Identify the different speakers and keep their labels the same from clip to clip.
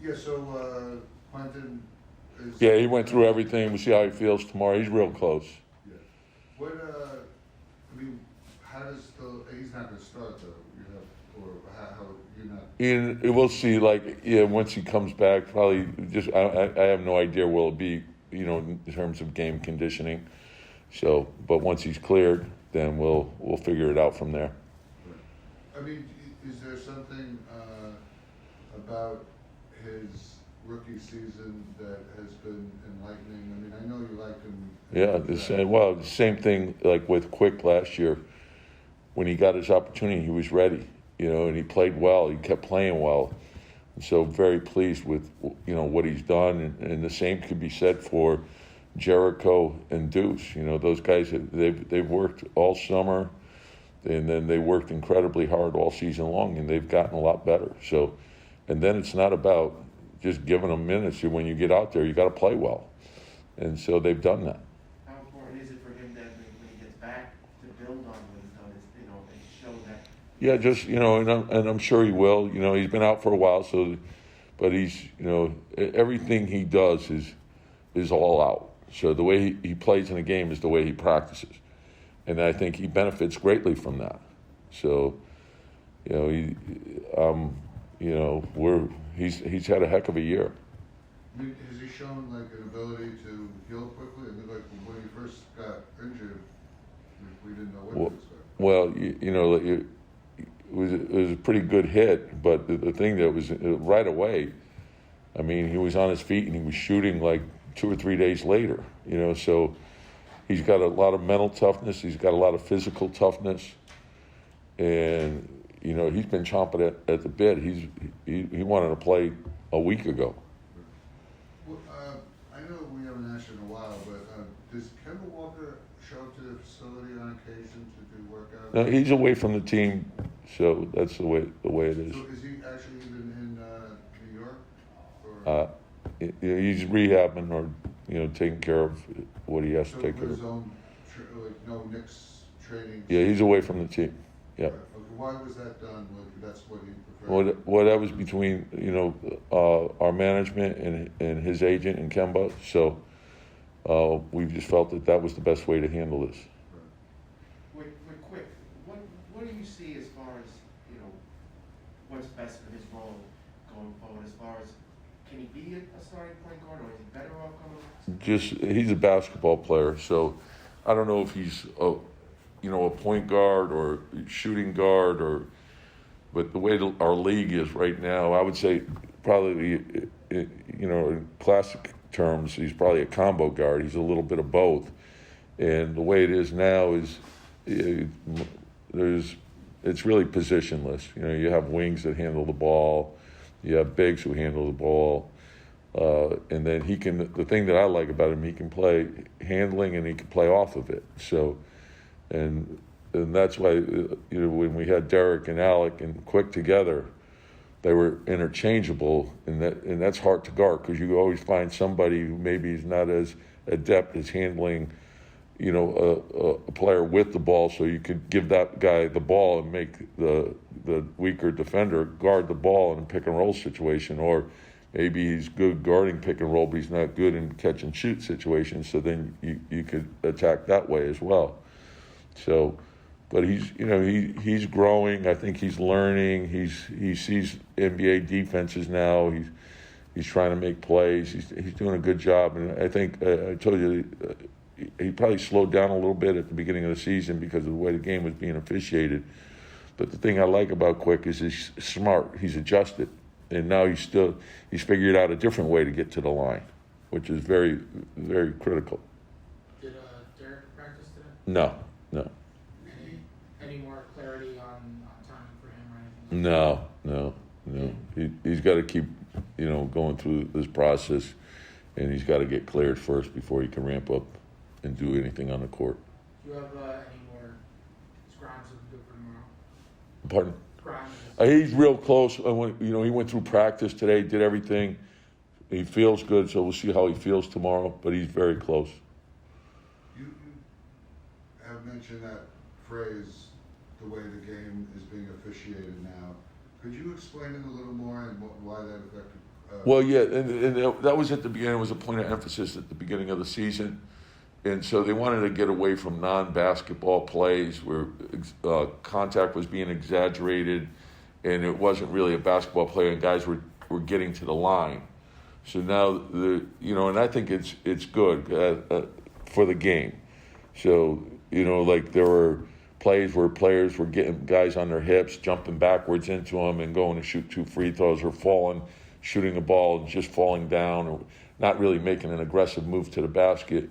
Speaker 1: Yeah, so Quentin is...
Speaker 2: Yeah, he went through everything. We'll see how he feels tomorrow. He's real close.
Speaker 1: Yeah. What, I mean, how does he's not going to start though, you know, or how you're not...
Speaker 2: And we'll see, like, yeah, once he comes back, probably just, I have no idea will it be, you know, in terms of game conditioning. So, but once he's cleared, then we'll figure it out from there.
Speaker 1: Right. I mean, is there something about his rookie season that has been enlightening? I mean, I know you like him.
Speaker 2: Yeah, the same thing like with Quick last year. When he got his opportunity, he was ready, you know, and he played well. He kept playing well. And so very pleased with, you know, what he's done. And the same could be said for Jericho and Deuce. You know, those guys, they've worked all summer, and then they worked incredibly hard all season long, and they've gotten a lot better. So, and then it's not about just giving them minutes. When you get out there, you got to play well. And so they've done that.
Speaker 3: How important is it for him that when he gets back to build on what he's done, you know, and show that?
Speaker 2: Yeah, just, you know, and I'm sure he will. You know, he's been out for a while, so, but he's, you know, everything he does is all out. So the way he plays in a game is the way he practices, and I think he benefits greatly from that. So, you know, he's had a heck of a year.
Speaker 1: I mean, has he shown like an ability to heal quickly? I mean, like when he first got injured, we didn't know what to expect.
Speaker 2: Well, you know, it was a pretty good hit, but the thing that was right away, I mean, he was on his feet and he was shooting like 2 or 3 days later, you know, so he's got a lot of mental toughness, he's got a lot of physical toughness, and, you know, he's been chomping at the bit. He wanted to play a week ago.
Speaker 1: Well, I know we haven't asked you in a while, but does Kemba Walker show up to the facility on occasion to do workouts?
Speaker 2: No, he's away from the team, so that's the way it is.
Speaker 1: So is he actually even in New York? Or?
Speaker 2: He's rehabbing or, you know, taking care of what he has to take care of.
Speaker 1: His own, like no Knicks training?
Speaker 2: Yeah, he's away from the team. Yeah.
Speaker 1: Right. Okay. Why was that done? That's what he preferred?
Speaker 2: Well, that was between, you know, our management and his agent and Kemba. So we just felt that was the best way to handle this.
Speaker 3: Right. Quick, what do you see as far as, you know, what's best for his role going forward? As far as, can he be a starting point guard, or is he better off coming?
Speaker 2: He's a basketball player, so I don't know if he's a point guard or shooting guard, but the way our league is right now, I would say probably, you know, in classic terms, he's probably a combo guard. He's a little bit of both, and the way it is now is it's really positionless. You know, you have wings that handle the ball, you have bigs who handle the ball, and then the thing that I like about him, he can play handling and he can play off of it. So, and that's why, you know, when we had Derek and Alec and Quick together, they were interchangeable, and that's hard to guard because you always find somebody who maybe is not as adept as handling, you know, a player with the ball, so you could give that guy the ball and make the weaker defender guard the ball in a pick and roll situation, or maybe he's good guarding pick and roll, but he's not good in catch and shoot situations, so then you could attack that way as well. So, but he's growing. I think he's learning. He sees NBA defenses now. He's trying to make plays. He's doing a good job. And I think I told you he probably slowed down a little bit at the beginning of the season because of the way the game was being officiated. But the thing I like about Quick is he's smart. He's adjusted, and now he's figured out a different way to get to the line, which is very, very critical.
Speaker 4: Did Derek practice today?
Speaker 2: No.
Speaker 4: Any more clarity on timing for him or anything?
Speaker 2: No. He's got to keep, you know, going through this process, and he's got to get cleared first before he can ramp up and do anything on the court.
Speaker 4: Do you have any more Grimes looking good for tomorrow?
Speaker 2: Pardon?
Speaker 4: Grimes.
Speaker 2: He's real close. He went through practice today, did everything. He feels good, so we'll see how he feels tomorrow, but he's very close.
Speaker 1: You have mentioned that phrase, the way the game is being officiated now. Could you explain it a little more and why that
Speaker 2: Well, yeah, and that was at the beginning. It was a point of emphasis at the beginning of the season. And so they wanted to get away from non-basketball plays where contact was being exaggerated and it wasn't really a basketball play and guys were getting to the line. So now, and I think it's good for the game. So, like there were plays where players were getting guys on their hips, jumping backwards into them and going to shoot 2 free throws or falling, shooting a ball and just falling down or not really making an aggressive move to the basket.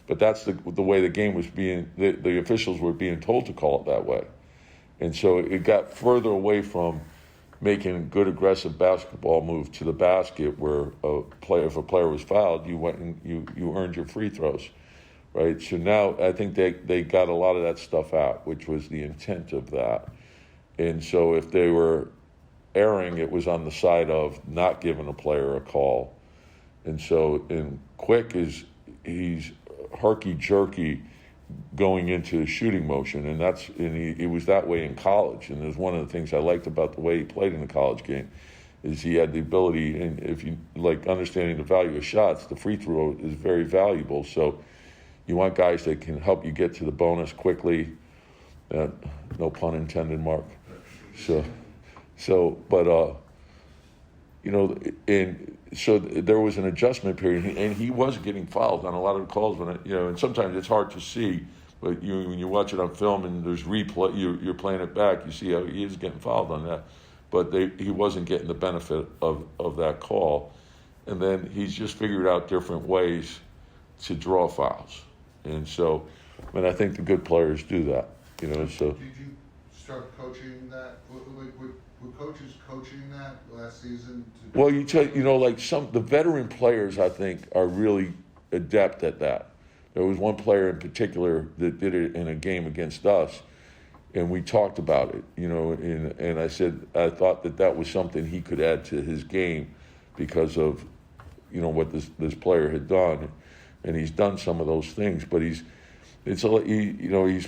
Speaker 2: But that's the way the game was being, the officials were being told to call it that way. And so it got further away from making a good aggressive basketball move to the basket where if a player was fouled, you went and you earned your free throws, right? So now I think they got a lot of that stuff out, which was the intent of that. And so if they were erring, it was on the side of not giving a player a call. And so Quick he's herky-jerky going into shooting motion, and he was that way in college. And there's one of the things I liked about the way he played in the college game is he had the ability, and if you like understanding the value of shots, the free throw is very valuable. So you want guys that can help you get to the bonus quickly. No pun intended, Mark. So there was an adjustment period, and he was getting fouled on a lot of the calls. And sometimes it's hard to see, but when you watch it on film and there's replay, you're playing it back, you see how he is getting fouled on that. But he wasn't getting the benefit of that call, and then he's just figured out different ways to draw fouls, and so, I think the good players do that. So.
Speaker 1: Did you start coaching that? Were coaches coaching that last season?
Speaker 2: Well, the veteran players, I think, are really adept at that. There was one player in particular that did it in a game against us, and we talked about it, and I said I thought that was something he could add to his game because of, what this player had done, and he's done some of those things, but he's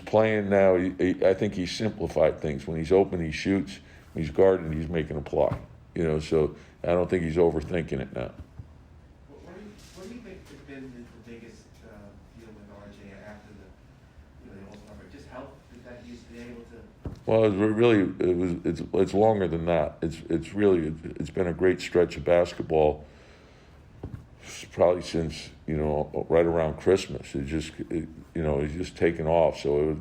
Speaker 2: playing now. I think he's simplified things. When he's open, he shoots. When he's guarding, he's making a play. So I don't think he's overthinking it now.
Speaker 3: What do you think has been the biggest deal with RJ after the All-Star break? Just health? That he's been able to?
Speaker 2: Well, it's longer than that. It's been a great stretch of basketball. Probably since right around Christmas. He's just taken off. So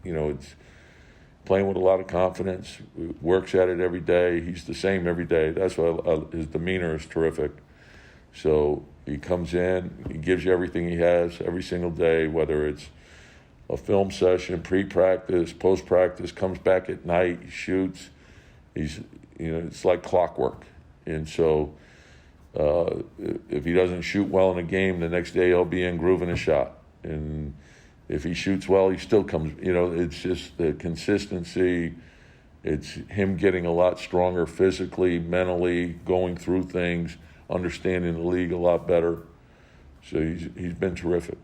Speaker 2: it's playing with a lot of confidence. Works at it every day. He's the same every day. That's why his demeanor is terrific. So he comes in, he gives you everything he has every single day, whether it's a film session, pre-practice, post-practice, comes back at night, he shoots. It's like clockwork. And so if he doesn't shoot well in a game, the next day he'll be in grooving a shot. And if he shoots well, he still comes. It's just the consistency. It's him getting a lot stronger physically, mentally, going through things, understanding the league a lot better. So he's been terrific.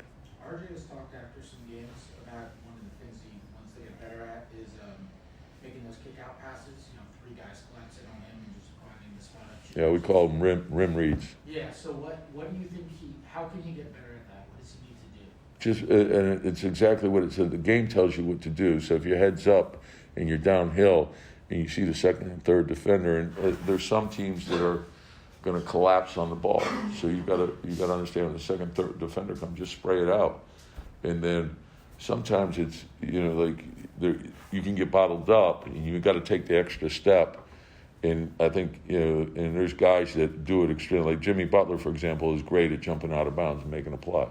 Speaker 4: RJ has talked after some games about one of the things he wants to get better at is making those kick-out passes. 3 guys collapse in on him and just finding the spot up.
Speaker 2: Yeah, we call them rim reads.
Speaker 4: Yeah. So what do you think how can he get better at that? What does he need to do?
Speaker 2: And it's exactly what it said. The game tells you what to do. So if your head's up and you're downhill and you see the second and third defender, and there's some teams that are going to collapse on the ball. So you got to understand when the second, third defender comes, just spray it out. And then sometimes it's you can get bottled up, and you got to take the extra step. And I think and there's guys that do it extremely. Like Jimmy Butler, for example, is great at jumping out of bounds and making a play.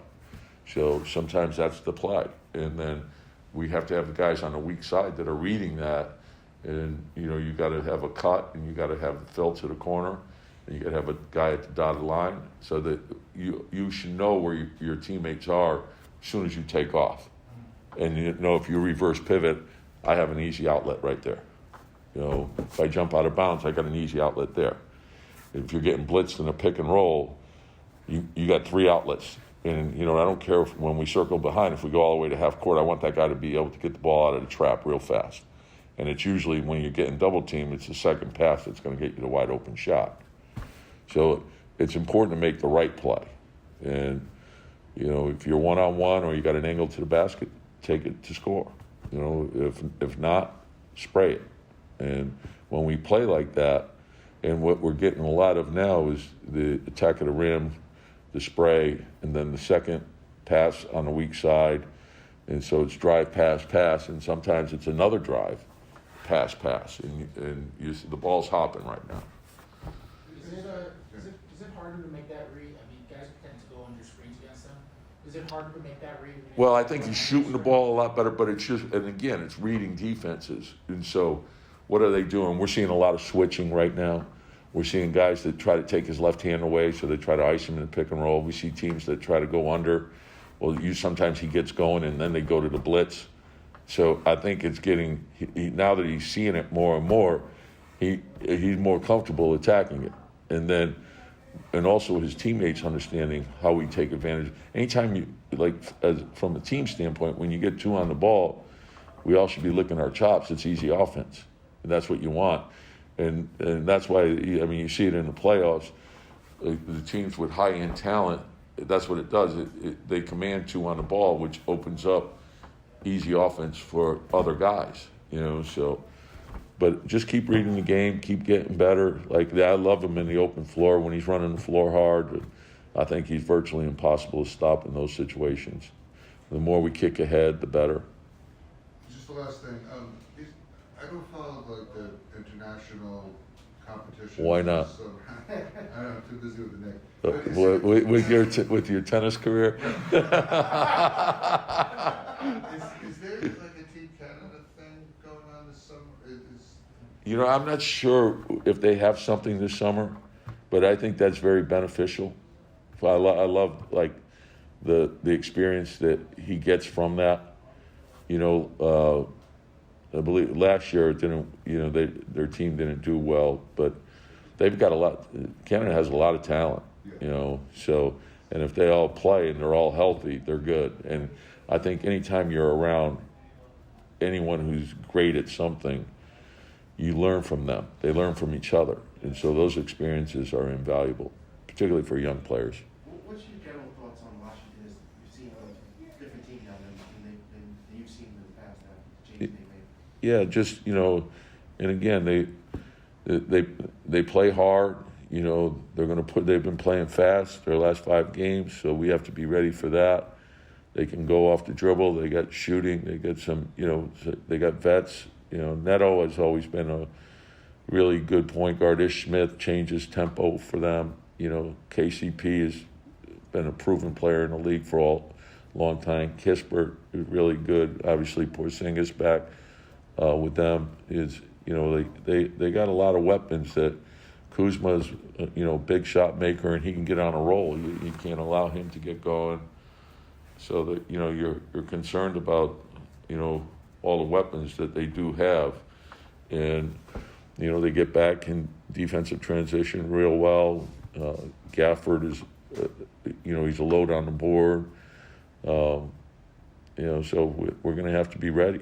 Speaker 2: So sometimes that's the play, and then we have to have the guys on the weak side that are reading that, and you got to have a cut, and you got to have the fill to the corner, and you got to have a guy at the dotted line, so that you should know where your teammates are as soon as you take off, and if you reverse pivot, I have an easy outlet right there. If I jump out of bounds, I got an easy outlet there. If you're getting blitzed in a pick and roll, you got 3 outlets. And, I don't care when we circle behind, if we go all the way to half court, I want that guy to be able to get the ball out of the trap real fast. And it's usually when you're getting double teamed, it's the second pass that's going to get you the wide open shot. So it's important to make the right play. And, if you're one-on-one or you got an angle to the basket, take it to score. If not, spray it. And when we play like that, and what we're getting a lot of now is the attack of the rim, the spray, and then the second pass on the weak side. And so it's drive, pass, and sometimes it's another drive, pass, and the ball's hopping right now.
Speaker 4: Is it harder to make that read? I mean, guys tend to go under screens against them. Is it harder to make that read?
Speaker 2: Well, I think he's shooting the ball a lot better, but it's just, and again, it's reading defenses. And so what are they doing? We're seeing a lot of switching right now. We're seeing guys that try to take his left hand away, so they try to ice him in the pick and roll. We see teams that try to go under. Well, sometimes he gets going, and then they go to the blitz. So I think it's getting, now that he's seeing it more and more, he's more comfortable attacking it. And also his teammates understanding how we take advantage. Anytime from a team standpoint, when you get two on the ball, we all should be licking our chops. It's easy offense, and that's what you want. And that's why, you see it in the playoffs. The teams with high-end talent, that's what it does. They command two on the ball, which opens up easy offense for other guys, so. But just keep reading the game, keep getting better. I love him in the open floor when he's running the floor hard. I think he's virtually impossible to stop in those situations. The more we kick ahead, the better.
Speaker 1: Just the last thing, I don't follow the international competition.
Speaker 2: Why not?
Speaker 1: So, I don't know, I'm too busy with the Knicks.
Speaker 2: With your tennis career?
Speaker 1: Is there a Team Canada thing going on this summer?
Speaker 2: I'm not sure if they have something this summer, but I think that's very beneficial. I love the experience that he gets from that. I believe last year it didn't. Their team didn't do well, but they've got a lot. Canada has a lot of talent. So, and if they all play and they're all healthy, they're good. And I think anytime you're around anyone who's great at something, you learn from them. They learn from each other. And so those experiences are invaluable, particularly for young players.
Speaker 3: What's your general thoughts on Washington? You've seen different teams on them than you've seen in the past, changes they made.
Speaker 2: Yeah, just, and again, they play hard. They've been playing fast their last 5 games, so we have to be ready for that. They can go off the dribble. They got shooting. They got they got vets. Neto has always been a really good point guard. Ish Smith changes tempo for them. KCP has been a proven player in the league for a long time. Kispert is really good. Obviously, Porzingis back with them is, they got a lot of weapons that Kuzma's, big shot maker, and he can get on a roll. You can't allow him to get going. So that, you're concerned about, all the weapons that they do have. And, they get back in defensive transition real well. Gafford is, he's a load on the board. So we're going to have to be ready.